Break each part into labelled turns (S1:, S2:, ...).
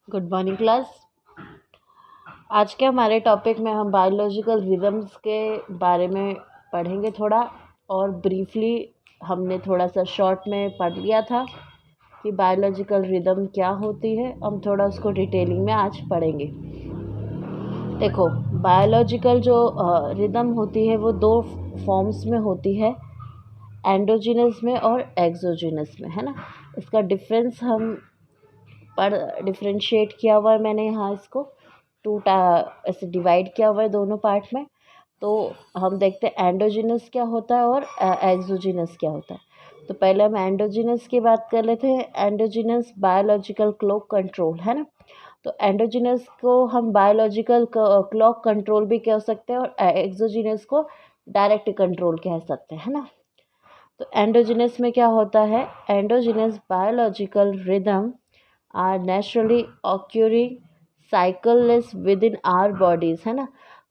S1: Good morning class. आज के हमारे टॉपिक में हम बायोलॉजिकल रिदम्स के बारे में पढ़ेंगे थोड़ा, और ब्रीफली हमने थोड़ा सा शॉर्ट में पढ़ लिया था कि बायोलॉजिकल रिदम क्या होती है। हम थोड़ा उसको डिटेलिंग में आज पढ़ेंगे। देखो, बायोलॉजिकल जो रिदम होती है वो दो फॉर्म्स में होती है, एंडोजीनस में और एक्सोजीनस में, है ना। इसका डिफरेंस हम डिफ्रेंशिएट किया हुआ है मैंने यहाँ इसको ऐसे डिवाइड किया हुआ है दोनों पार्ट में। तो हम देखते हैं एंडोजीनस क्या होता है और एक्सोजीनस क्या होता है। तो पहले हम एंडोजीनस की बात कर लेते हैं। एंडोजीनस बायोलॉजिकल क्लॉक कंट्रोल, है ना। तो एंडोजीनस को हम बायोलॉजिकल क्लॉक कंट्रोल भी कह सकते हैं और एक्सोजीनस को डायरेक्ट कंट्रोल कह सकते हैं, है ना। तो एंडोजीनस में क्या होता है, endogenous biological rhythm are naturally occurring cycles with in our bodies, है ना।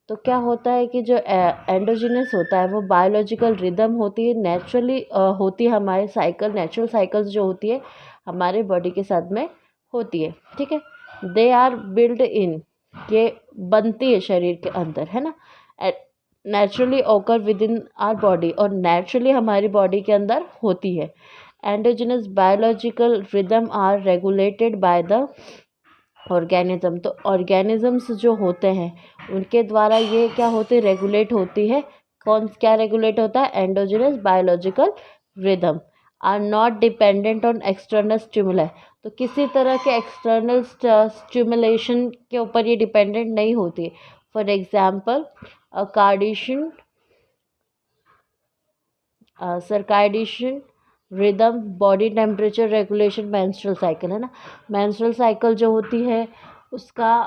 S1: तो क्या होता है कि जो एंडोजीनस होता है वो बायोलॉजिकल रिदम होती है, नेचुरली होती है, हमारे साइकिल नेचुरल साइकिल्स जो होती है हमारे बॉडी के साथ में होती है, ठीक है। दे आर बिल्ड इन, ये बनती है शरीर के अंदर, है ना। Naturally occur with in our body, और नेचुरली हमारी बॉडी के अंदर होती है। Endogenous biological rhythm are regulated by the organism. तो ऑर्गेनिजम्स जो होते हैं उनके द्वारा ये क्या होती है, रेगुलेट होती है। कौन क्या रेगुलेट होता है, endogenous biological rhythm are not dependent on external stimuli. तो किसी तरह के एक्सटर्नल स्टिमुलेशन के ऊपर ये डिपेंडेंट नहीं होती है। फॉर एग्जाम्पल कार्डिशन circadian rhythm, body temperature regulation, menstrual cycle, है ना। मेंस्ट्रुअल साइकिल जो होती है उसका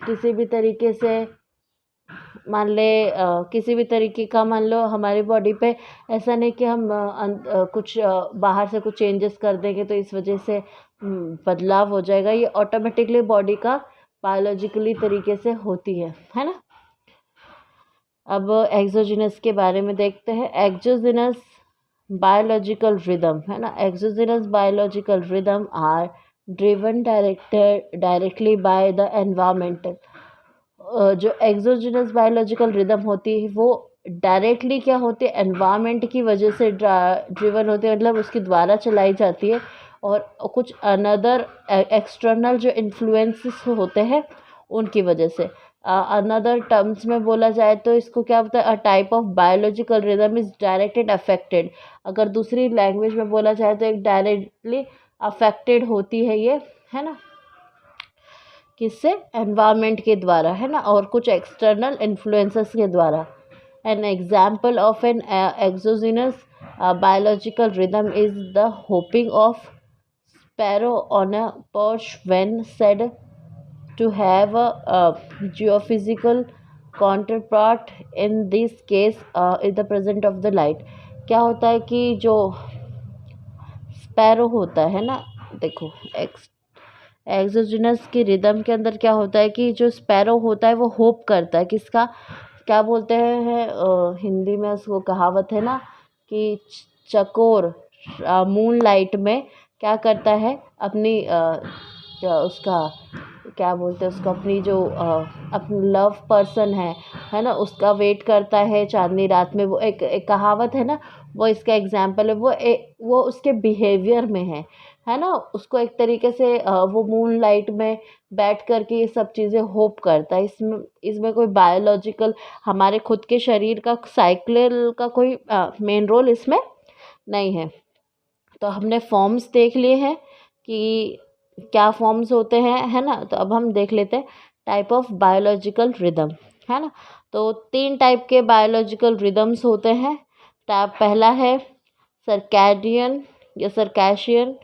S1: किसी भी तरीके से मान ले किसी भी तरीके का मान लो हमारी बॉडी पे, ऐसा नहीं कि हम कुछ बाहर से कुछ चेंजेस कर देंगे तो इस वजह से बदलाव हो जाएगा। ये ऑटोमेटिकली बॉडी का बायोलॉजिकली तरीके से होती है ना। अब एक्सोजीनस के बारे में देखते हैं। एक्सोजीनस बायोलॉजिकल रिदम, है ना। Exogenous biological rhythm are driven directly by the environmental. जो एक्सोजीनस बायोलॉजिकल रिदम होती है वो डायरेक्टली क्या होती है, एनवायरनमेंट की वजह से ड्रिवन होती है, मतलब उसके द्वारा चलाई जाती है। और कुछ अनदर एक्सटर्नल जो इन्फ्लुएंसेस होते हैं उनकी वजह से। अनदर टर्म्स में बोला जाए तो इसको क्या होता है, a type of biological rhythm is directed affected. अगर दूसरी लैंग्वेज में बोला जाए तो एक डायरेक्टली अफेक्टेड होती है ये, है ना। किससे, एनवायरनमेंट के द्वारा, है ना, और कुछ एक्सटर्नल इन्फ्लुएंसेस के द्वारा। An example of an exogenous biological rhythm is the hopping of sparrow on a perch when said to have a geophysical counterpart in this case in the present of the light। क्या होता है कि जो sparrow होता है ना, देखो exogenous की रिदम के अंदर क्या होता है कि जो स्पैरो होता है वो होप करता है किसका, क्या बोलते हैं हिंदी में उसको कहावत है ना कि चकोर मून लाइट में क्या करता है, अपनी उसका क्या बोलते हैं उसको, अपनी जो अपनी लव पर्सन है ना, उसका वेट करता है चांदनी रात में। वो एक कहावत है ना, वो इसका एग्जाम्पल है। वो उसके बिहेवियर में है ना। उसको एक तरीके से वो मून लाइट में बैठ कर के ये सब चीज़ें होप करता है। इसमें कोई बायोलॉजिकल हमारे खुद के शरीर का साइकिल का कोई मेन रोल इसमें नहीं है। तो हमने फॉर्म्स देख लिए हैं कि क्या फॉर्म्स होते हैं, है ना। तो अब हम देख लेते हैं टाइप ऑफ बायोलॉजिकल रिदम, है ना। तो 3 टाइप के बायोलॉजिकल रिदम्स होते हैं। पहला है सर्कैडियन या circadian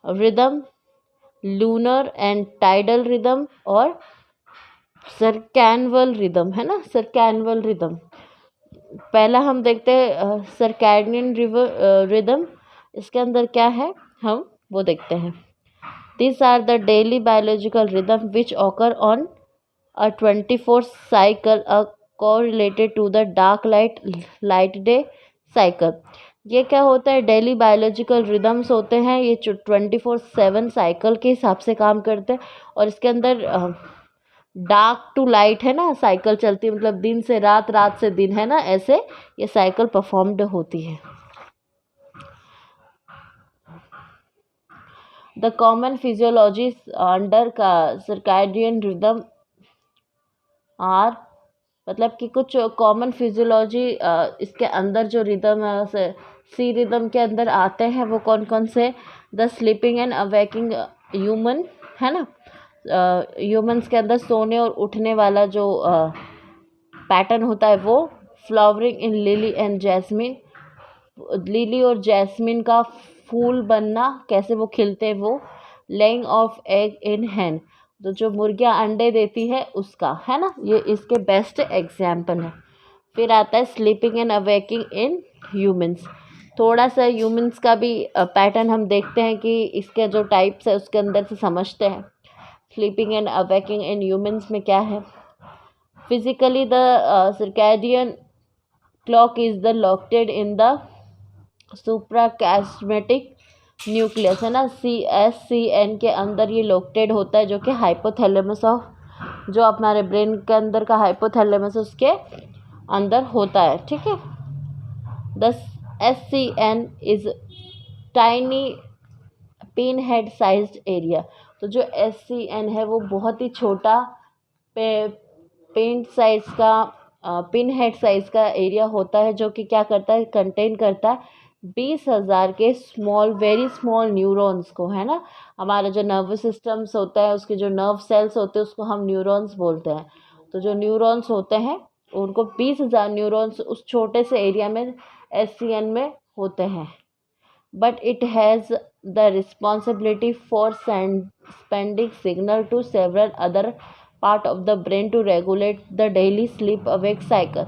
S1: rhythm, lunar and tidal rhythm, और सर्कैनुअल रिदम, है ना, सर्कैनुअल रिदम। पहला हम देखते हैं सर्कैडियन रिदम। इसके अंदर क्या है हम वो देखते हैं। These are the daily biological rhythm which occur on a 24 cycle, correlated to the dark light day cycle. ये क्या होता है, डेली बायोलॉजिकल रिदम्स होते हैं, ये 24/7 साइकिल के हिसाब से काम करते हैं। और इसके अंदर डार्क टू लाइट है ना साइकिल चलती है, मतलब दिन से रात, रात से दिन, है ना, ऐसे ये साइकिल परफॉर्म्ड होती है। द कॉमन फिजियोलॉजी अंडर का सर्कैडियन रिदम आर, मतलब कि कुछ कॉमन फिजियोलॉजी इसके अंदर जो रिदम सी रिदम के अंदर आते हैं वो कौन कौन से, the sleeping and awaking human, है ना, ह्यूमंस के अंदर सोने और उठने वाला जो पैटर्न होता है वो, flowering in lily and jasmine, lily और जैस्मिन का फूल बनना, कैसे वो खिलते हैं वो, laying of egg in hen, तो जो मुर्गियाँ अंडे देती है उसका, है ना, ये इसके बेस्ट एग्जाम्पल है। फिर आता है sleeping and awakening in humans, थोड़ा सा ह्यूमंस का भी पैटर्न हम देखते हैं कि इसके जो टाइप्स है उसके अंदर से समझते हैं। Sleeping and awakening in humans में क्या है, physically the circadian clock is the located in the suprachiasmatic nucleus, है ना, CSCN के अंदर ये लोकेटेड होता है, जो कि हाइपोथैलेमस ऑफ, जो हमारे ब्रेन के अंदर का हाइपोथैलेमस उसके अंदर होता है, ठीक है। The SCN is tiny pin head sized area, तो जो SCN है वो बहुत ही छोटा पिन साइज का, पिन हेड साइज का एरिया होता है, जो कि क्या करता है, कंटेन करता है 20,000 के स्मॉल, वेरी स्मॉल न्यूरॉन्स को, है ना। हमारा जो नर्वस सिस्टम्स होता है उसके जो नर्व सेल्स होते हैं उसको हम न्यूरॉन्स बोलते हैं। तो जो न्यूरॉन्स होते हैं उनको 20,000 न्यूरॉन्स उस छोटे से एरिया में SCN में होते हैं। But it has the responsibility for sending signal to several other part of the brain to regulate the daily sleep awake cycle.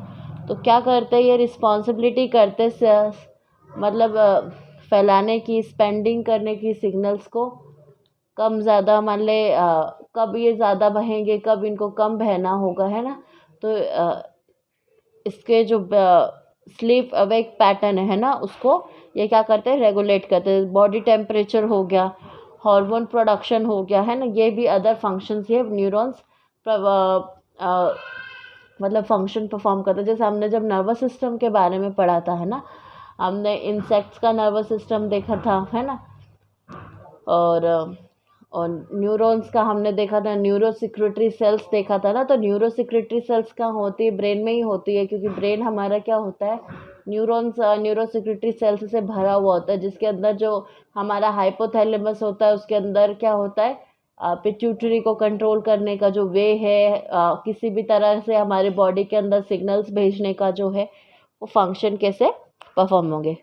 S1: तो क्या करते हैं ये, रिस्पॉन्सिबिलिटी करते मतलब फैलाने की, स्पेंडिंग करने की सिग्नल्स को, कम ज़्यादा, मान ले कब ये ज़्यादा बहेंगे, कब इनको कम बहना होगा, है ना। तो इसके जो स्लीप अवेक पैटर्न है ना उसको ये क्या करते हैं, रेगुलेट करते हैं। बॉडी टेम्परेचर हो गया, हार्मोन प्रोडक्शन हो गया, है ना, ये भी अदर फंक्शंस ये न्यूरॉन्स मतलब फंक्शन परफॉर्म करते हैं। जैसे हमने जब नर्वस सिस्टम के बारे में पढ़ा था, है ना, हमने इंसेक्ट्स का नर्वस सिस्टम देखा था, है ना, और न्यूरॉन्स का हमने देखा था, न्यूरो सिक्रेटरी सेल्स देखा था ना। तो न्यूरो सिक्रेटरी सेल्स कहाँ होती है, ब्रेन में ही होती है, क्योंकि ब्रेन हमारा क्या होता है, न्यूरॉन्स न्यूरो सिक्रेटरी सेल्स से भरा हुआ होता है, जिसके अंदर जो हमारा हाइपोथैलेमस होता है उसके अंदर क्या होता है, पिट्यूटरी को कंट्रोल करने का जो वे है, किसी भी तरह से हमारे बॉडी के अंदर सिग्नल्स भेजने का जो है वो फंक्शन कैसे परफॉर्म होंगे।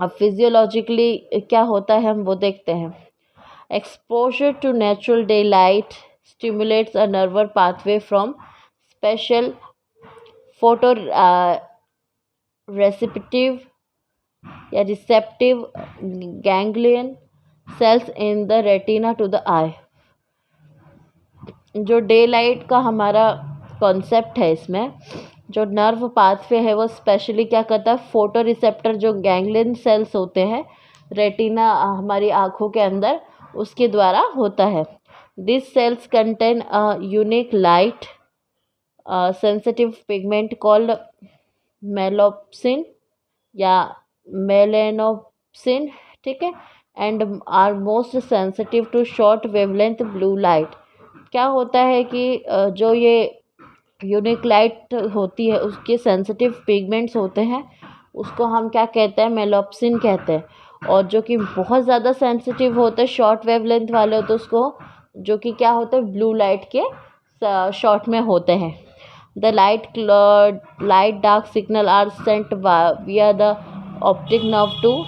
S1: अब फिजियोलॉजिकली क्या होता है हम वो देखते हैं। Exposure to natural daylight stimulates a nervous pathway from special photoreceptive या receptive ganglion cells in the retina to the eye। जो डे लाइट का हमारा कॉन्सेप्ट है, इसमें जो नर्व पाथवे है वो स्पेशली क्या करता है, फोटो रिसेप्टर जो गैंग्लियन सेल्स होते हैं रेटिना हमारी आँखों के अंदर, उसके द्वारा होता है। This cells contain a unique light sensitive pigment called melopsin या मेलेनोप्सिन, ठीक है, and are most sensitive to short wavelength blue light. क्या होता है कि जो ये यूनिक लाइट होती है उसके सेंसिटिव पिगमेंट्स होते हैं, उसको हम क्या कहते हैं, मेलोप्सिन कहते हैं। और जो कि बहुत ज़्यादा सेंसिटिव होते हैं, शॉर्ट वेवलेंथ वाले होते हैं, उसको जो कि क्या होते हैं, ब्लू लाइट के शॉर्ट में होते हैं। The light dark signal are sent via the optic nerve to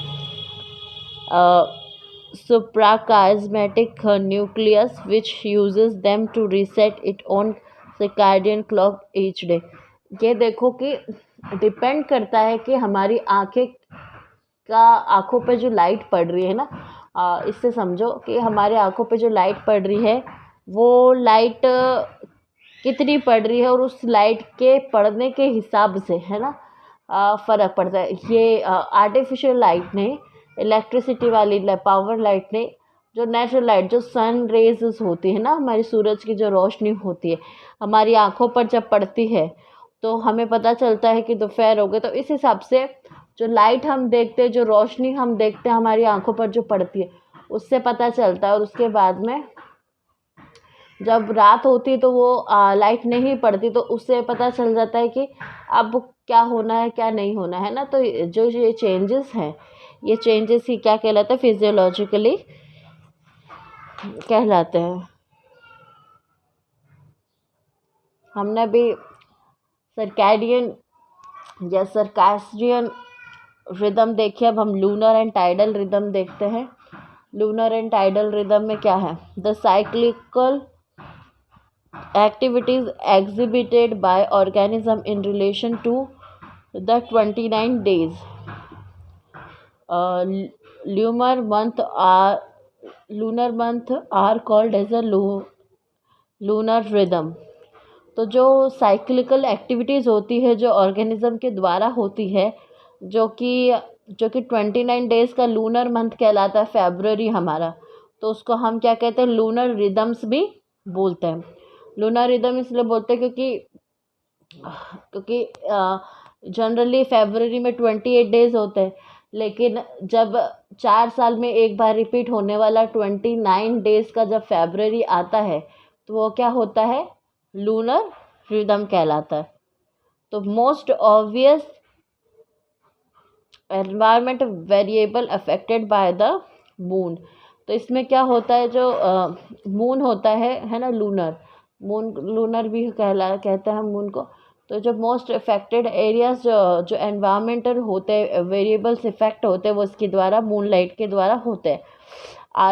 S1: suprachiasmatic nucleus, which uses them to reset its own circadian clock each day। ये देखो कि डिपेंड करता है कि हमारी आँखों पे जो लाइट पड़ रही है ना, इससे समझो कि हमारे आँखों पे जो लाइट पड़ रही है वो लाइट कितनी पड़ रही है, और उस लाइट के पड़ने के हिसाब से, है ना, फ़र्क पड़ता है। ये आर्टिफिशियल लाइट ने, इलेक्ट्रिसिटी वाली पावर लाइट ने, जो नेचुरल लाइट, जो सन रेज़ होती है ना, हमारी सूरज की जो रोशनी होती है, हमारी आँखों पर जब पड़ती है तो हमें पता चलता है कि दोपहर हो गए। तो इस हिसाब से जो लाइट हम देखते हैं, जो रोशनी हम देखते हैं हमारी आँखों पर जो पड़ती है, उससे पता चलता है। और उसके बाद में जब रात होती है तो वो लाइट नहीं पड़ती, तो उससे पता चल जाता है कि अब क्या होना है, क्या नहीं होना है ना। तो जो ये चेंजेस हैं, ये चेंजेस ही क्या कहलाते हैं, फिजियोलॉजिकली कहलाते हैं। हमने भी सर्कैडियन या सर्कास्ट्रियन रिदम देखी, अब हम लूनर एंड टाइडल रिदम देखते हैं। लूनर एंड टाइडल रिदम में क्या है, the cyclical activities exhibited by organism in relation to the 29 days lunar month are called as a lunar rhythm। तो जो साइक्लिकल एक्टिविटीज़ होती है, जो ऑर्गेनिज्म के द्वारा होती है, जो कि 29 डेज़ का लूनर मंथ कहलाता है, फेब्रुअरी हमारा, तो उसको हम क्या कहते हैं, लूनर रिदम्स भी बोलते हैं। लूनर रिदम इसलिए बोलते हैं क्योंकि जनरली फेब्रुअरी में 28 डेज़ होते हैं, लेकिन जब 4 साल में एक बार रिपीट होने वाला 29 डेज़ का जब फेब्रुअरी आता है तो वो क्या होता है, लूनर रिदम कहलाता है। तो most obvious environment variable affected by the moon. तो इसमें क्या होता है, जो मून होता है ना, लूनर भी कहते हैं मून को। तो जो मोस्ट अफेक्टेड एरियाज जो एनवायरमेंटल होते हैं, वेरिएबल्स इफेक्ट होते हैं, वो इसके द्वारा, मून लाइट के द्वारा होते हैं।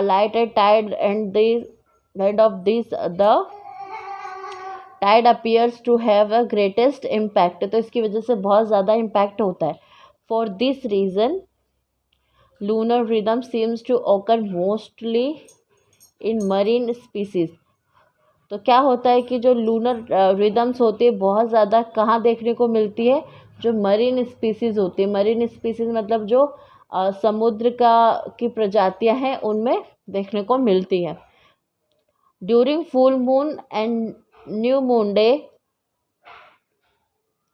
S1: Light at tide and end of this the tide appears to have a greatest impact. तो इसकी वजह से बहुत ज़्यादा इम्पैक्ट होता है। For this reason lunar rhythm seems to occur mostly in marine species. तो क्या होता है कि जो लूनर रिदम्स होती है बहुत ज़्यादा कहाँ देखने को मिलती है, जो मरीन स्पीसीज़ होती है। मरीन स्पीसीज़ मतलब जो समुद्र की प्रजातियां हैं, उनमें देखने को मिलती है। During full moon and new moon day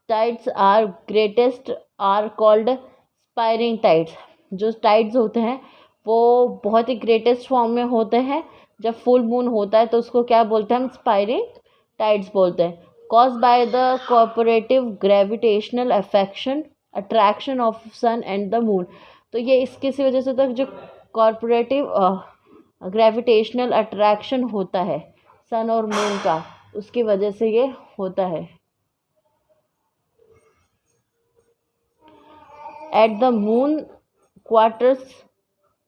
S1: tides are greatest are called spring tides. जो टाइड्स होते हैं वो बहुत ही ग्रेटेस्ट फॉर्म में होते हैं जब फुल मून होता है, तो उसको क्या बोलते हैं, हम स्पायरिंग टाइड्स बोलते हैं। Caused by the cooperative gravitational attraction of sun and the moon. तो ये किसी वजह से, तक जो कॉर्पोरेटिव ग्रेविटेशनल अट्रैक्शन होता है सन और मून का, उसकी वजह से ये होता है। At the moon quarters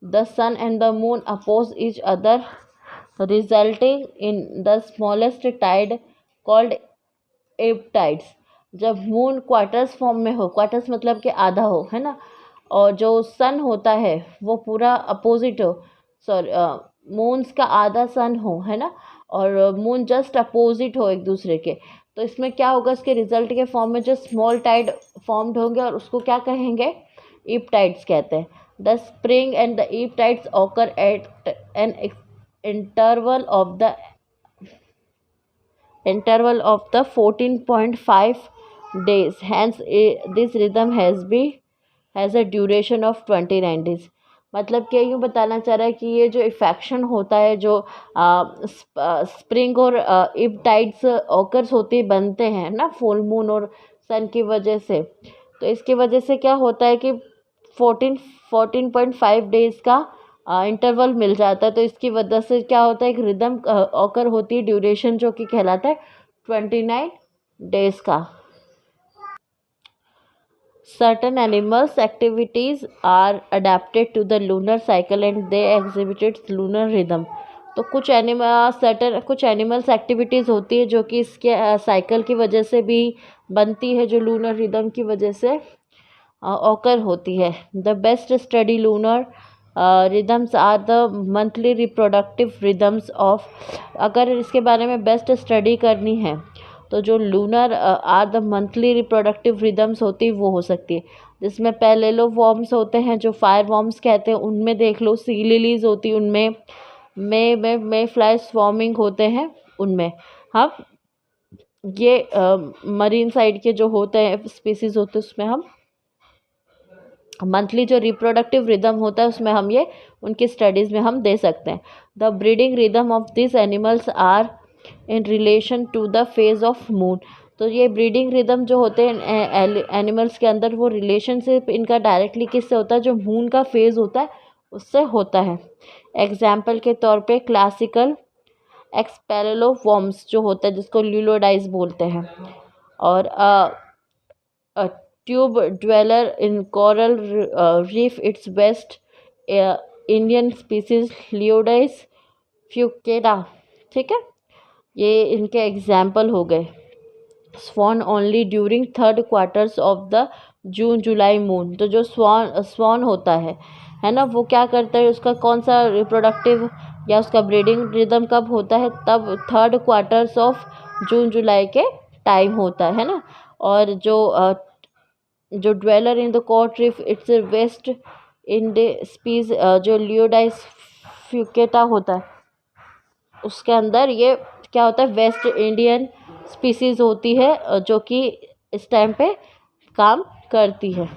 S1: the sun and the moon oppose each other, resulting in the smallest tide called ebb tides। जब मून क्वार्टर्स फॉर्म में हो, क्वार्टर्स मतलब कि आधा हो, है ना, और जो सन होता है वो पूरा अपोजिट हो, सॉरी मून्स का आधा सन हो, है ना, और मून जस्ट अपोजिट हो एक दूसरे के, तो इसमें क्या होगा, इसके रिजल्ट के फॉर्म में जो स्मॉल टाइड फॉर्म्ड होंगे, और उसको क्या कहेंगे, ईब टाइड्स कहते हैं। The spring and the ebb tides occur at an interval of the 14.5 days. Hence, this rhythm has a duration of 29 days। मतलब कि यूँ बताना चाह रहा है कि ये जो इफेक्शन होता है, जो स्प्रिंग और ईब टाइड्स ऑकर्स होती बनते हैं ना फुल मून और सन की वजह से, तो इसकी वजह से क्या होता है कि 14.5 डेज़ का इंटरवल मिल जाता है। तो इसकी वजह से क्या होता है, एक रिदम ऑकर होती है, ड्यूरेशन जो कि कहलाता है 29 डेज़ का। Certain animals activities are adapted to the lunar cycle and they exhibited lunar rhythm. तो कुछ एनिमल्स एक्टिविटीज़ होती है जो कि इसके साइकिल की वजह से भी बनती है, जो लूनर रिदम की वजह से ऑकर होती है। The best study lunar rhythms are the monthly reproductive rhythms of. अगर इसके बारे में बेस्ट स्टडी करनी है तो जो lunar are the monthly reproductive rhythms होती है वो हो सकती है, जिसमें पैरेलो वॉर्म्स होते हैं जो फायर वॉर्म्स कहते हैं, उनमें देख लो सी लिलीज होती है, उनमें मे फ्लाई स्वॉर्मिंग होते हैं उनमें। हम ये मरीन साइड के जो होते हैं स्पीसीज होते हैं उसमें हम मंथली जो रिप्रोडक्टिव रिदम होता है उसमें हम ये उनकी स्टडीज़ में हम दे सकते हैं। The breeding rhythm of this animals are in relation to the phase of moon. तो ये ब्रीडिंग रिदम जो होते हैं एनिमल्स के अंदर, वो रिलेशनशिप इनका डायरेक्टली किससे होता है, जो मून का फेज होता है उससे होता है। एग्जाम्पल के तौर पे क्लासिकल एक्सपेरेलो वॉर्म्स जो होता है जिसको ल्यूलोडाइज बोलते हैं, और tube dweller in coral reef it's West Indian species Leodice fucata. ठीक है, ये इनके एग्जाम्पल हो गए। Spawn only during third quarters of the June July moon. तो जो स्वान होता है ना, वो क्या करता है, उसका कौन सा रिप्रोडक्टिव या उसका ब्रीडिंग रिदम कब होता है, तब third quarters of June July के टाइम होता है ना। और जो dweller in the coral reef it's West Indian species जो लियोडाइस फ्यूकेटा होता है उसके अंदर ये क्या होता है, वेस्ट इंडियन स्पीसीज होती है जो कि इस टाइम पे काम करती है।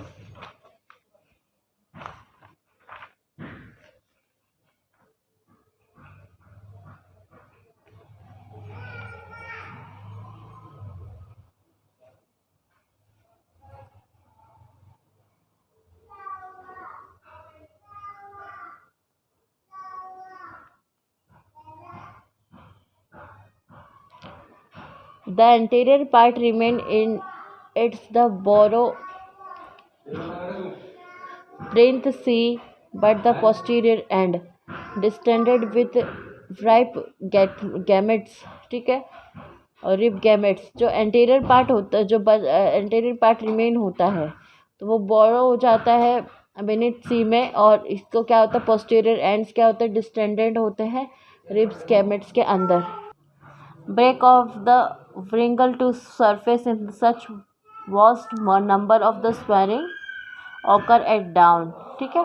S1: The anterior part remain in its the borrow parenthesis, but the posterior end distended with ripe gametes। ठीक है, और रिप गैमेट्स जो एंटीरियर पार्ट होता है, जो एंटीरियर पार्ट रिमेन होता है तो वो बोरो हो जाता है बेनिथ सी में, और इसको क्या होता है, पोस्टीरियर एंड्स क्या होते हैं, डिस्टेंडेड होते हैं रिब्स गैमेट्स के अंदर। Break of the wrinkle to surface in such vast number of the swelling occur at dawn। ठीक है,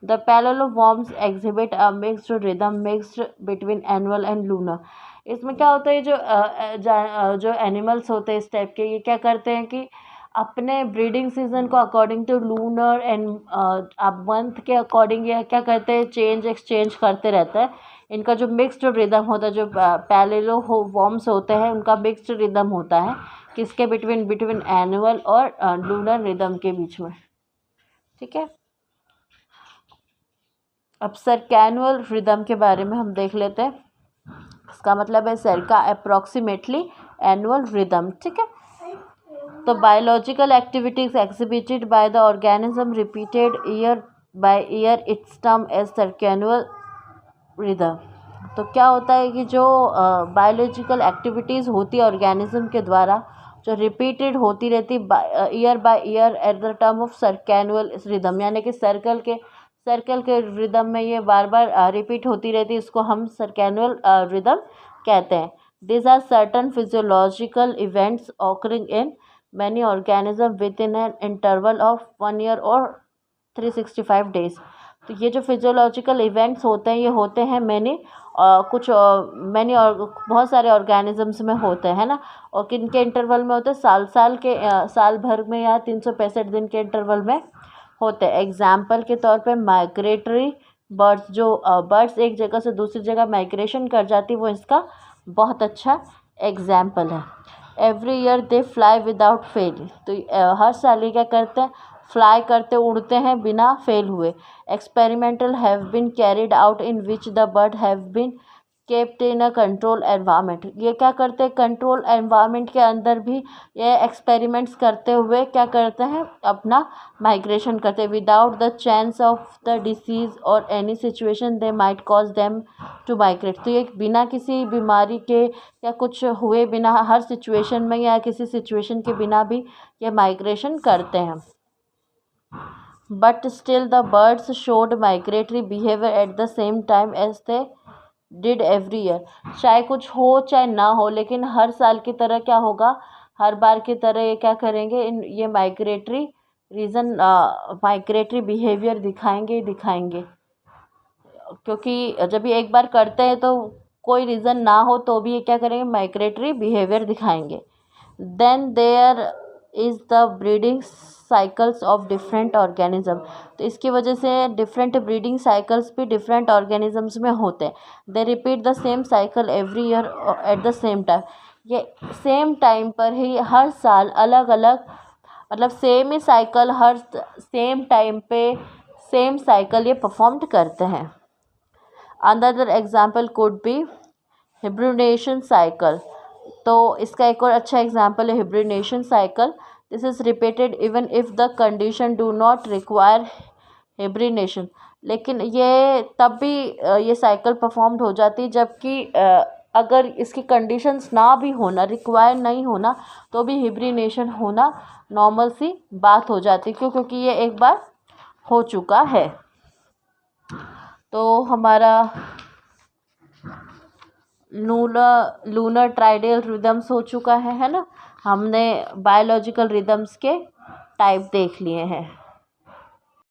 S1: the parallelworms exhibit a mixed rhythm mixed between annual and lunar। इसमें क्या होता है, जो एनिमल्स होते हैं इस टाइप के, ये क्या करते हैं कि अपने ब्रीडिंग सीजन को according to lunar and month के अकॉर्डिंग ये क्या करते हैं, चेंज एक्सचेंज करते रहता है। इनका जो मिक्स्ड रिदम होता है, जो पैरेलो वॉर्म्स होते हैं उनका मिक्स्ड रिदम होता है किसके बिटवीन एनुअल और लूनर रिदम के बीच में। ठीक है, अब सर्कैनुअल रिदम के बारे में हम देख लेते हैं। इसका मतलब है सर्का अप्रॉक्सीमेटली एनुअल रिदम। ठीक है, तो biological activities exhibited by the organism repeated year by year it's term as circannual rhythm. तो क्या होता है कि जो बायोलॉजिकल एक्टिविटीज़ होती है ऑर्गेनिज्म के द्वारा, जो रिपीटेड होती रहती year by year at the term of circannual rhythm, यानी कि सर्कल के रिदम में ये बार बार रिपीट होती रहती है, इसको हम सर्कैनुअल रिदम कहते हैं। These are certain physiological events occurring in many organisms within an interval of 1 year or 365 days। तो ये जो फिजियोलॉजिकल इवेंट्स होते हैं ये होते हैं बहुत सारे ऑर्गेनिजम्स में होते हैं ना, और किन के इंटरवल में होते हैं, साल भर में या 365 दिन के इंटरवल में होते हैं। एग्जाम्पल के तौर पे माइग्रेटरी बर्ड्स, जो बर्ड्स एक जगह से दूसरी जगह माइग्रेशन कर जाती, वो इसका बहुत अच्छा एग्जाम्पल है। Every year they fly without fail. तो हर साल ये क्या करते हैं, फ्लाई करते उड़ते हैं बिना फेल हुए। Experimental have been carried out in which the bird have been kept in a control environment. ये क्या करते हैं, कंट्रोल एनवायरनमेंट के अंदर भी ये एक्सपेरिमेंट्स करते हुए क्या करते हैं, अपना माइग्रेशन करते हैं। Without the chance of the disease और any situation they might cause them to migrate. तो ये बिना किसी बीमारी के या कुछ हुए बिना, हर सिचुएशन में या किसी सिचुएशन के बिना भी ये माइग्रेशन करते हैं। But still the birds showed migratory behaviour at the same time as they did every year, चाहे कुछ हो चाहे ना हो, लेकिन हर साल की तरह क्या होगा, हर बार की तरह ये क्या करेंगे, ये माइग्रेटरी रीज़न, माइग्रेटरी बिहेवियर दिखाएंगे ही दिखाएंगे। क्योंकि जब ये एक बार करते हैं तो कोई रीज़न ना हो तो भी ये क्या करेंगे, माइग्रेटरी बिहेवियर दिखाएंगे। Then there is the breeding cycles of different organism, तो इसकी वजह से डिफरेंट ब्रीडिंग साइकिल्स भी डिफरेंट ऑर्गेनिजम्स में होते हैं। They repeat the same cycle every year at the same time, ये सेम टाइम पर ही हर साल अलग अलग, मतलब सेम ही साइकिल हर सेम टाइम पे सेम साइकिल ये परफॉर्म करते हैं। Another example could be hibernation cycle, तो इसका एक और अच्छा एग्जाम्पल है hibernation cycle. This is repeated even if the condition do not require hibernation, लेकिन ये तब भी ये साइकिल परफॉर्म्ड हो जाती है जबकि अगर इसकी कंडीशंस ना भी होना, रिक्वायर नहीं होना, तो भी हिब्रिनेशन होना नॉर्मल सी बात हो जाती, क्यों, क्योंकि ये एक बार हो चुका है। तो हमारा लूनर ट्राइडल रिदम्स हो चुका है ना। हमने बायोलॉजिकल रिदम्स के टाइप देख लिए हैं।